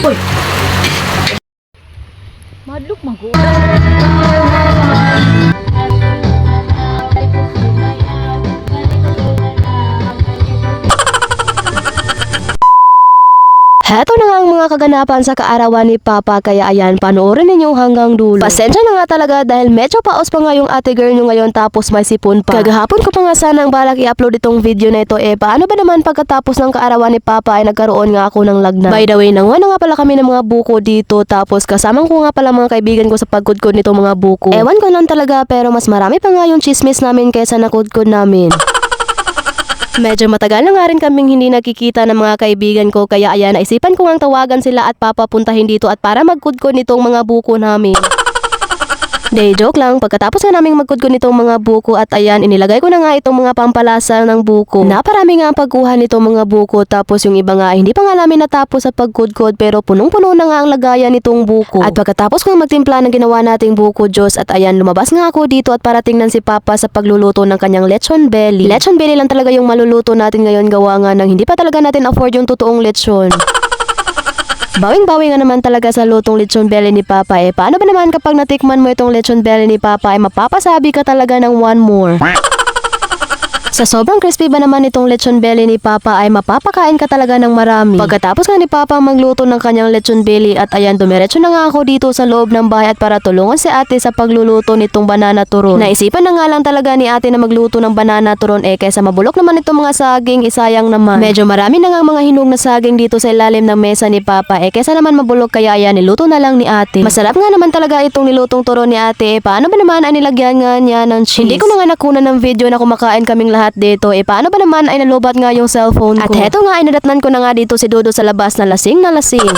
Uy! Madlok mag-o. Heto na nga ang mga kaganapan sa kaarawan ni Papa, kaya ayan, panoorin ninyo hanggang dulo. Pasensya na nga talaga dahil medyo paos pa nga yung ate girl nyo ngayon tapos may sipon pa. Kagahapon ko pa nga sanang balak i-upload itong video na ito, paano ba naman pagkatapos ng kaarawan ni Papa ay nagkaroon nga ako ng lagnat. By the way, nanguha na nga pala kami ng mga buko dito, tapos kasamang ko nga pala mga kaibigan ko sa pagkudkod nitong mga buko. Ewan ko lang talaga, pero mas marami pa nga yung chismis namin kaysa nakudkod namin. Medyo matagal na nga rin kaming hindi nakikita ng mga kaibigan ko, kaya ayan, naisipan ko ngang tawagan sila at papapuntahin dito at para magkudkod nitong mga buko namin. Day, joke lang. Pagkatapos nga naming magkudkod nitong mga buko at ayan, inilagay ko na nga itong mga pampalasa ng buko. Naparami nga ang pagkuha nitong mga buko, tapos yung iba nga hindi pa nga namin natapos sa pagkudkod pero punong-puno na nga ang lagayan nitong buko. At pagkatapos nga magtimpla ng ginawa nating buko Diyos at ayan, lumabas nga ako dito at para tingnan si Papa sa pagluluto ng kanyang lechon belly. Lechon belly lang talaga yung maluluto natin ngayon, gawa nga ng hindi pa talaga natin afford yung totoong lechon. Bawing-bawi nga naman talaga sa lutong lechon belly ni Papa. Paano ba naman kapag natikman mo itong lechon belly ni Papa ay mapapasabi ka talaga ng one more. Sa sobrang crispy ba naman itong lechon belly ni Papa ay mapapakain ka talaga ng marami. Pagkatapos nga ni Papa magluto ng kanyang lechon belly at ayan, dumiretso na nga ako dito sa loob ng bahay at para tulungan si ate sa pagluluto nitong banana turon. Naisipan na nga lang talaga ni ate na magluto ng banana turon kaysa mabulok naman itong mga saging, isayang naman. Medyo marami na nga mga hinog na saging dito sa ilalim ng mesa ni Papa kaysa naman mabulok, kaya ayan, niluto na lang ni ate. Masarap nga naman talaga itong nilutong turon ni ate. Paano ba naman ay nilagyan nga niya ng cheese? Hindi ko na nga nakunan ng video na kumakain kaming lahat dito. Paano ba naman ay nalubat nga yung cellphone ko? At heto nga ay nadatnan ko na nga dito si Dodo sa labas na lasing na lasing.